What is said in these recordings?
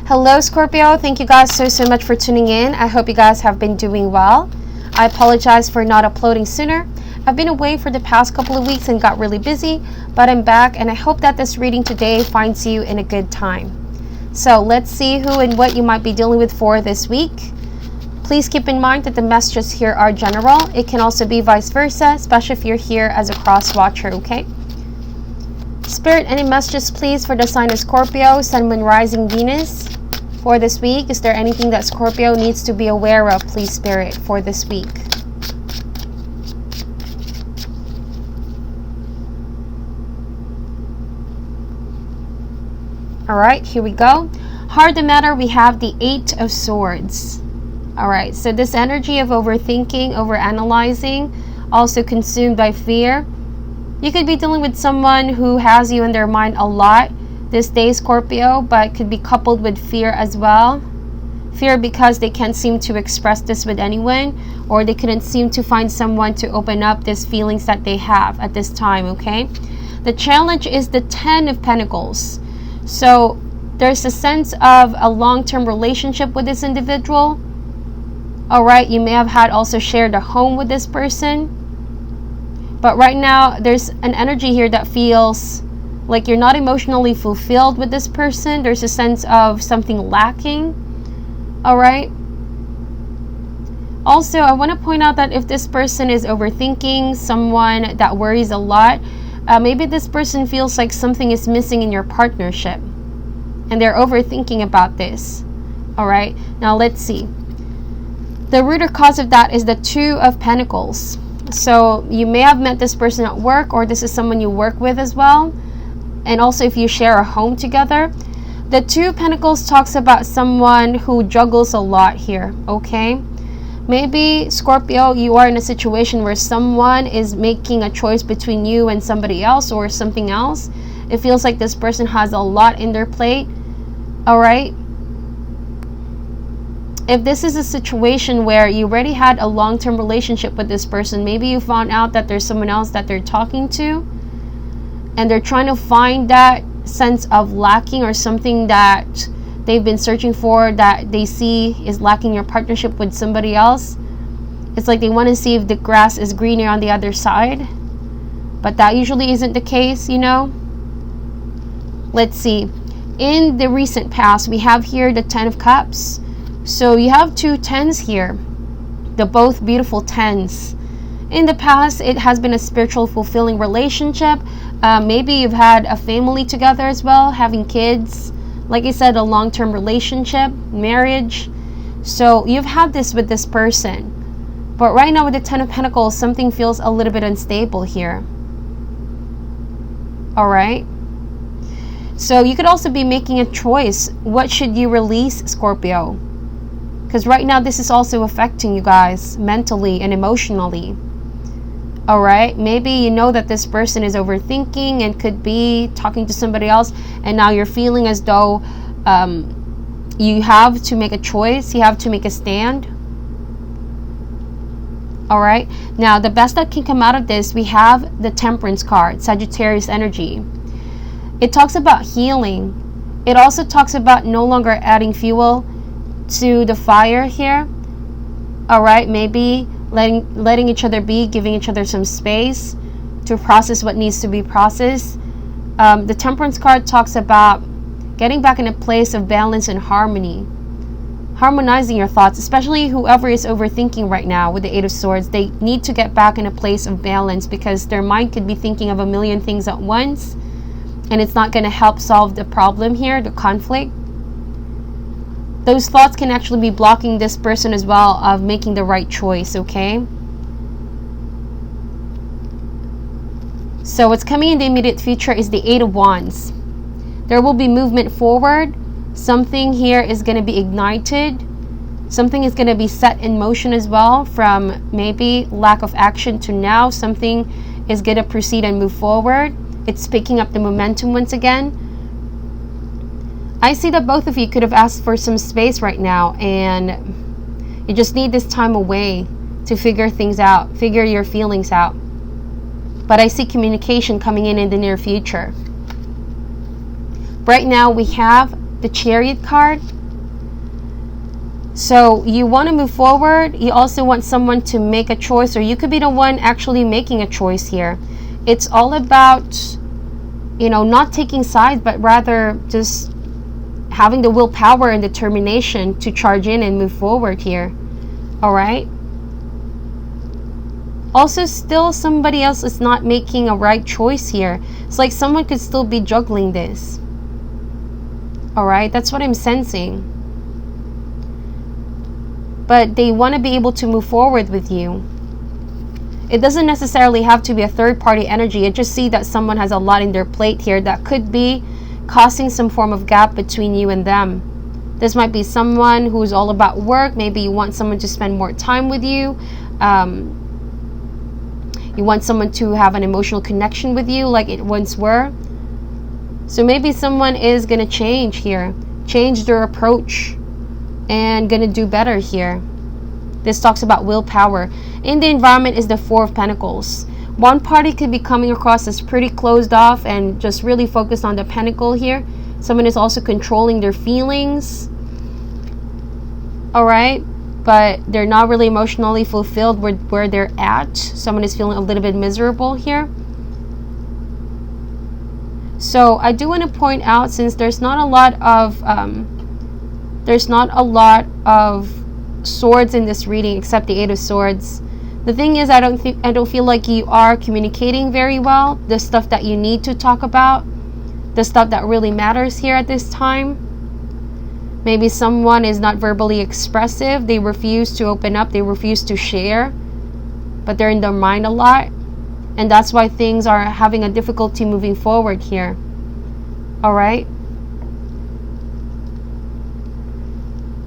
Hello Scorpio, thank you guys so much for tuning in. I hope you guys have been doing well. I apologize for not uploading sooner. I've been away for the past couple of weeks and got really busy, but I'm back and I hope that this reading today finds you in a good time. So let's see who and what you might be dealing with for this week. Please keep in mind that the messages here are general. It can also be vice versa, especially if you're here as a cross watcher, okay? Spirit, any messages please for the sign of Scorpio, Sun, Moon, Rising, Venus for this week? Is there anything that Scorpio needs to be aware of, please, Spirit, for this week? All right, here we go. Heart of matter, we have the Eight of Swords. All right, so this energy of overthinking, overanalyzing, also consumed by fear. You could be dealing with someone who has you in their mind a lot this day, Scorpio, but could be coupled with fear as well. Fear because they can't seem to express this with anyone, or they couldn't seem to find someone to open up these feelings that they have at this time, okay? The challenge is the Ten of Pentacles. So there's a sense of a long-term relationship with this individual. All right, you may have had also shared a home with this person. But right now, there's an energy here that feels like you're not emotionally fulfilled with this person. There's a sense of something lacking. All right. Also, I want to point out that if this person is overthinking, someone that worries a lot, maybe this person feels like something is missing in your partnership. And they're overthinking about this. All right. Now, let's see. The root or cause of that is the Two of Pentacles. So you may have met this person at work, or this is someone you work with as well. And also if you share a home together. The Two of Pentacles talks about someone who juggles a lot here, okay? Maybe, Scorpio, you are in a situation where someone is making a choice between you and somebody else or something else. It feels like this person has a lot in their plate, all right? If this is a situation where you already had a long-term relationship with this person, maybe you found out that there's someone else that they're talking to, and they're trying to find that sense of lacking or something that they've been searching for that they see is lacking your partnership with somebody else. It's like they want to see if the grass is greener on the other side, but that usually isn't the case, you know. Let's see. In the recent past, we have here the Ten of Cups. So you have two tens here. They're both beautiful tens. In the past, it has been a spiritual, fulfilling relationship. Maybe you've had a family together as well, having kids. Like I said, a long-term relationship, marriage. So you've had this with this person. But right now with the Ten of Pentacles, something feels a little bit unstable here. All right. So you could also be making a choice. What should you release, Scorpio? Because right now this is also affecting you guys mentally and emotionally. All right, maybe you know that this person is overthinking and could be talking to somebody else, and now you're feeling as though you have to make a choice, you have to make a stand. All right, now the best that can come out of this, we have the Temperance card, Sagittarius energy. It talks about healing. It also talks about no longer adding fuel to the fire here. All right, maybe letting each other be, giving each other some space to process what needs to be processed. The Temperance card talks about getting back in a place of balance and harmony, harmonizing your thoughts, especially whoever is overthinking right now with the Eight of Swords. They need to get back in a place of balance because their mind could be thinking of a million things at once, and it's not going to help solve the problem here, the conflict. Those thoughts can actually be blocking this person as well of making the right choice, okay? So what's coming in the immediate future is the Eight of Wands. There will be movement forward. Something here is going to be ignited. Something is going to be set in motion as well, from maybe lack of action to now something is going to proceed and move forward. It's picking up the momentum once again. I see that both of you could have asked for some space right now, and you just need this time away to figure things out, figure your feelings out. But I see communication coming in the near future. Right now we have the Chariot card. So you want to move forward. You also want someone to make a choice, or you could be the one actually making a choice here. It's all about, you know, not taking sides, but rather just having the willpower and determination to charge in and move forward here. All right. Also, still somebody else is not making a right choice here. It's like someone could still be juggling this. All right. That's what I'm sensing. But they want to be able to move forward with you. It doesn't necessarily have to be a third-party energy. I just see that someone has a lot in their plate here that could be causing some form of gap between you and them. This might be someone who's all about work. Maybe you want someone to spend more time with you. You want someone to have an emotional connection with you like it once were. So maybe someone is going to change here. Change their approach. And gonna do better here. This talks about willpower. In the environment is the Four of Pentacles. One party could be coming across as pretty closed off and just really focused on the pentacle here. Someone is also controlling their feelings. Alright, but they're not really emotionally fulfilled where they're at. Someone is feeling a little bit miserable here. So I do want to point out, since there's not a lot of swords in this reading except the Eight of Swords. The thing is, I don't feel like you are communicating very well. The stuff that you need to talk about, the stuff that really matters here at this time. Maybe someone is not verbally expressive. They refuse to open up. They refuse to share. But they're in their mind a lot. And that's why things are having a difficulty moving forward here. Alright?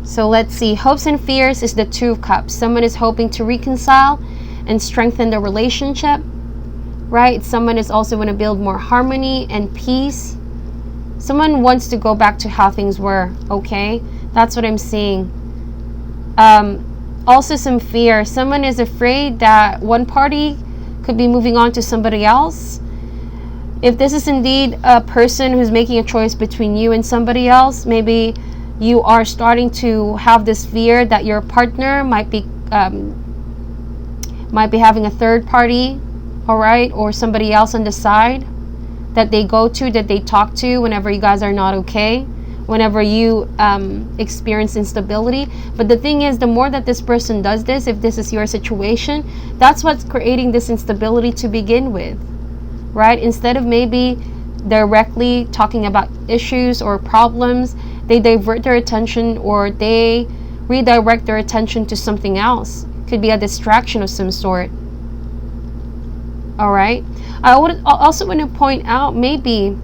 So let's see. Hopes and fears is the Two of Cups. Someone is hoping to reconcile and strengthen the relationship, right? Someone is also going to build more harmony and peace. Someone wants to go back to how things were, okay? That's what I'm seeing. Also some fear. Someone is afraid that one party could be moving on to somebody else. If this is indeed a person who's making a choice between you and somebody else, maybe you are starting to have this fear that your partner might be having a third party, all right, or somebody else on the side that they go to, that they talk to whenever you guys are not okay, whenever you experience instability. But the thing is, the more that this person does this, if this is your situation, that's what's creating this instability to begin with, right? Instead of maybe directly talking about issues or problems, they divert their attention, or they redirect their attention to something else. Could be a distraction of some sort. All right. I would also want to point out, maybe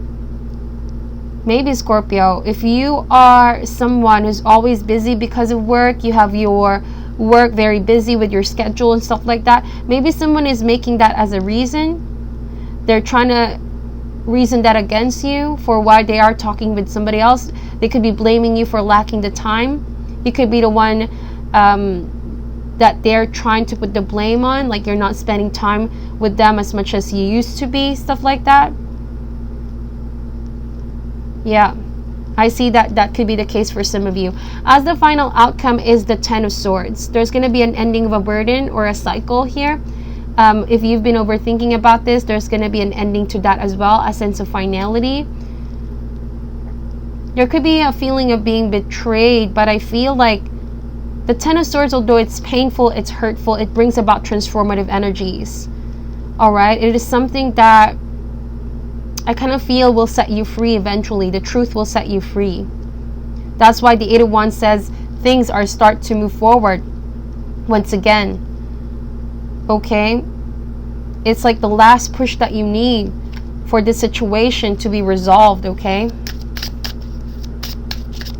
Scorpio, if you are someone who's always busy because of work, you have your work very busy with your schedule and stuff like that, maybe someone is making that as a reason. They're trying to reason that against you for why they are talking with somebody else. They could be blaming you for lacking the time. You could be the one that they're trying to put the blame on, like you're not spending time with them as much as you used to be, stuff like that. Yeah, I see that could be the case for some of you. As the final outcome is the Ten of Swords. There's going to be an ending of a burden or a cycle here. If you've been overthinking about this, there's going to be an ending to that as well, a sense of finality. There could be a feeling of being betrayed, but I feel like the Ten of Swords, although it's painful, it's hurtful, it brings about transformative energies. Alright, it is something that I kind of feel will set you free eventually. The truth will set you free. That's why the Eight of Wands says things are start to move forward once again. Okay, it's like the last push that you need for this situation to be resolved. Okay,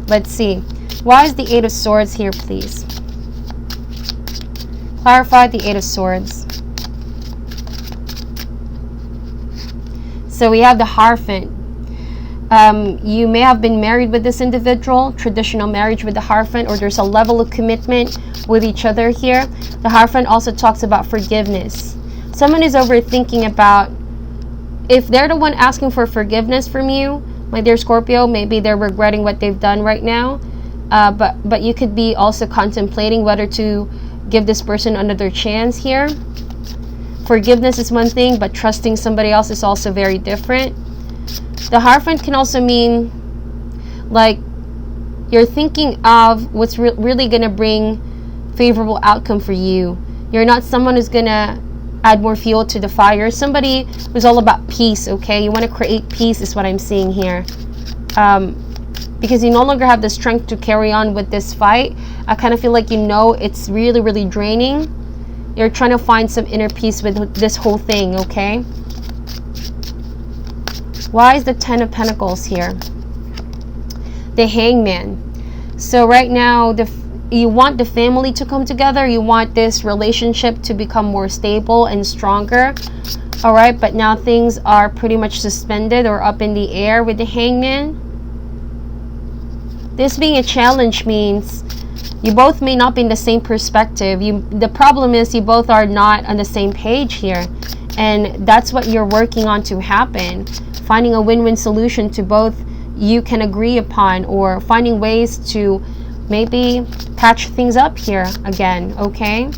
let's see, why is the Eight of Swords here, please? Clarify the Eight of Swords. So we have the Hierophant. You may have been married with this individual, traditional marriage with the Hierophant, or there's a level of commitment with each other here. The Hierophant also talks about forgiveness. Someone is overthinking about if they're the one asking for forgiveness from you, my dear Scorpio. Maybe they're regretting what they've done right now. But you could be also contemplating whether to give this person another chance here. Forgiveness is one thing, but trusting somebody else is also very different. The Hierophant can also mean like you're thinking of what's really going to bring favorable outcome for you. You're not someone who's going to add more fuel to the fire. Somebody who's all about peace, okay? You want to create peace is what I'm seeing here. Because you no longer have the strength to carry on with this fight. I kind of feel like, you know, it's really, really draining. You're trying to find some inner peace with this whole thing, okay? Why is the Ten of Pentacles here? The Hangman. So right now, you want the family to come together. You want this relationship to become more stable and stronger. All right, but now things are pretty much suspended or up in the air with the Hangman. This being a challenge means you both may not be in the same perspective. The problem is you both are not on the same page here. And that's what you're working on to happen. Finding a win-win solution to both you can agree upon, or finding ways to maybe patch things up here again, okay?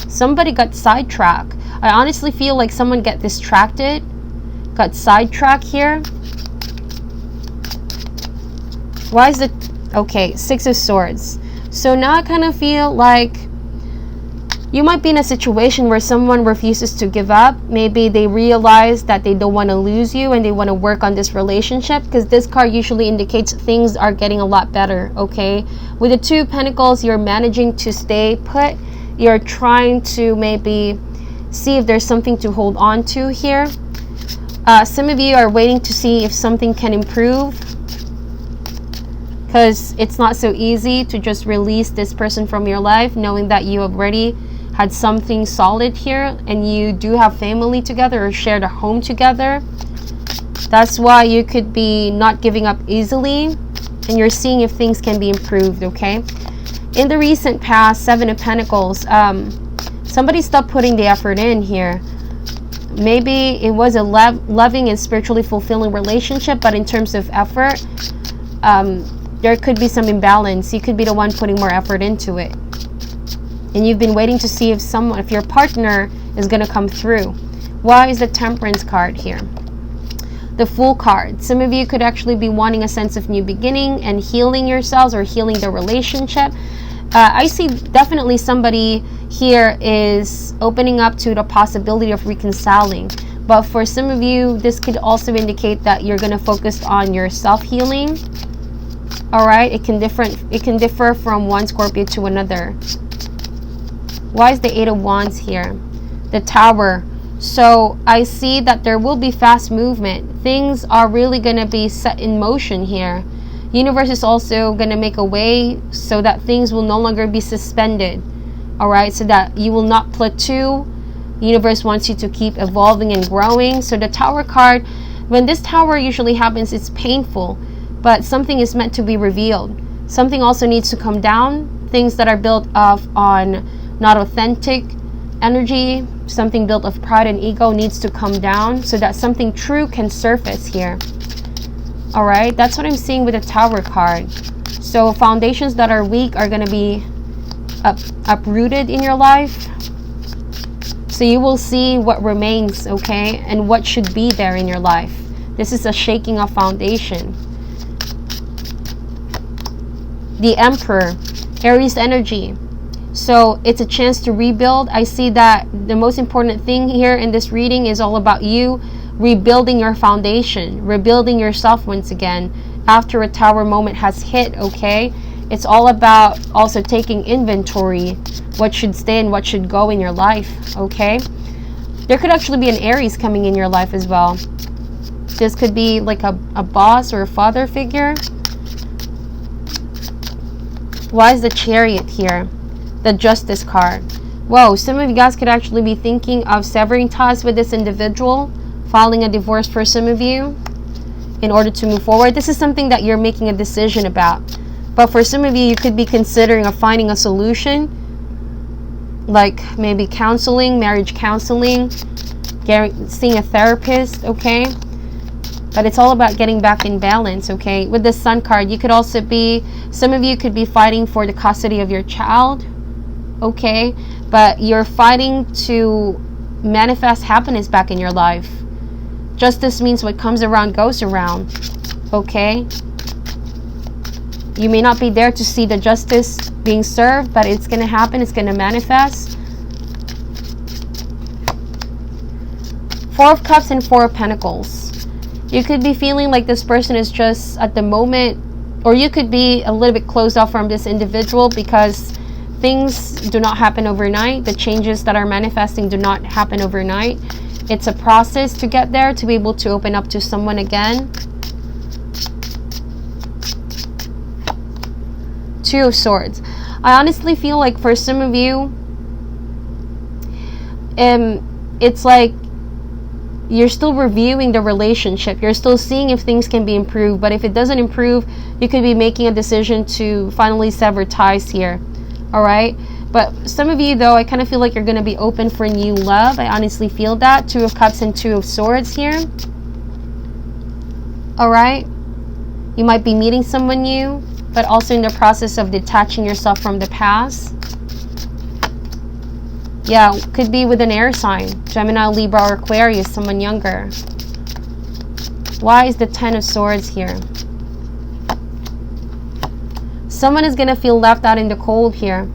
Somebody got sidetracked. I honestly feel like someone got distracted, got sidetracked here. Why is it? Okay, Six of Swords. So now I kind of feel like you might be in a situation where someone refuses to give up. Maybe they realize that they don't want to lose you and they want to work on this relationship, because this card usually indicates things are getting a lot better, okay? With the Two of Pentacles, you're managing to stay put. You're trying to maybe see if there's something to hold on to here. Some of you are waiting to see if something can improve, because it's not so easy to just release this person from your life, knowing that you have already had something solid here and you do have family together or shared a home together. That's why you could be not giving up easily, and you're seeing if things can be improved, okay? In the recent past, Seven of Pentacles, somebody stopped putting the effort in here. Maybe it was a loving and spiritually fulfilling relationship, but in terms of effort, there could be some imbalance. You could be the one putting more effort into it. And you've been waiting to see if your partner is going to come through. Why is the Temperance card here? The Fool card. Some of you could actually be wanting a sense of new beginning and healing yourselves or healing the relationship. I see definitely somebody here is opening up to the possibility of reconciling. But for some of you, this could also indicate that you're going to focus on your self-healing. All right, it can differ from one Scorpio to another. Why is the Eight of Wands here? The Tower. So I see that there will be fast movement. Things are really going to be set in motion here. Universe is also going to make a way so that things will no longer be suspended. All right, so that you will not plateau. Universe wants you to keep evolving and growing. So the Tower card, when this Tower usually happens, it's painful, but something is meant to be revealed. Something also needs to come down. Things that are built on not authentic energy, something built of pride and ego needs to come down so that something true can surface here. All right, that's what I'm seeing with the Tower card. So foundations that are weak are going to be uprooted in your life. So you will see what remains, okay, and what should be there in your life. This is a shaking of foundation. The Emperor, Aries energy. So it's a chance to rebuild. I see that the most important thing here in this reading is all about you rebuilding your foundation, rebuilding yourself once again after a Tower moment has hit, okay? It's all about also taking inventory, what should stay and what should go in your life, okay? There could actually be an Aries coming in your life as well. This could be like a boss or a father figure. Why is the Chariot here? The Justice card. Whoa, some of you guys could actually be thinking of severing ties with this individual, filing a divorce for some of you in order to move forward. This is something that you're making a decision about. But for some of you, you could be considering finding a solution, like maybe counseling, marriage counseling, seeing a therapist, okay? But it's all about getting back in balance, okay? With the Sun card, you could also be, some of you could be fighting for the custody of your child, okay? But you're fighting to manifest happiness back in your life. Justice means what comes around goes around, okay? You may not be there to see the justice being served, but it's going to happen. It's going to manifest. Four of Cups and Four of Pentacles. You could be feeling like this person is just at the moment, or you could be a little bit closed off from this individual because things do not happen overnight. The changes that are manifesting do not happen overnight. It's a process to get there, to be able to open up to someone again. Two of Swords. I honestly feel like for some of you, it's like you're still reviewing the relationship. You're still seeing if things can be improved. But if it doesn't improve, you could be making a decision to finally sever ties here. All right? But some of you, though, I kind of feel like you're going to be open for new love. I honestly feel that. Two of Cups and Two of Swords here. All right? You might be meeting someone new, but also in the process of detaching yourself from the past. Yeah, could be with an air sign. Gemini, Libra, or Aquarius, someone younger. Why is the Ten of Swords here? Someone is going to feel left out in the cold here.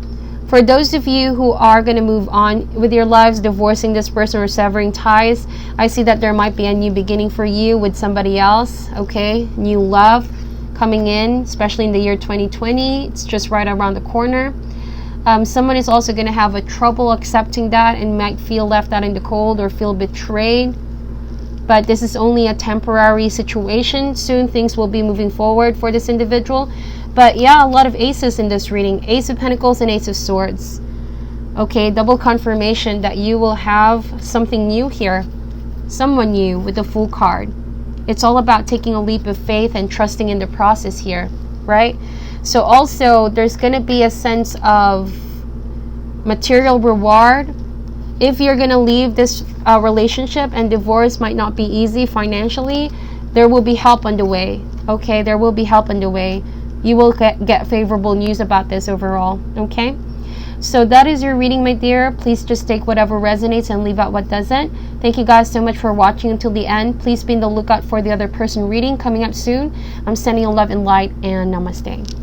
For those of you who are going to move on with your lives, divorcing this person or severing ties, I see that there might be a new beginning for you with somebody else, okay? New love coming in, especially in the year 2020. It's just right around the corner. Someone is also going to have a trouble accepting that and might feel left out in the cold or feel betrayed. But this is only a temporary situation. Soon things will be moving forward for this individual. But yeah, a lot of aces in this reading. Ace of Pentacles and Ace of Swords. Okay, double confirmation that you will have something new here. Someone new with the Fool card. It's all about taking a leap of faith and trusting in the process here, right? So also, there's going to be a sense of material reward. If you're going to leave this relationship, and divorce might not be easy financially, there will be help on the way. Okay, there will be help on the way. You will get favorable news about this overall. Okay, so that is your reading, my dear. Please just take whatever resonates and leave out what doesn't. Thank you guys so much for watching until the end. Please be on the lookout for the other person reading coming up soon. I'm sending you love and light, and namaste.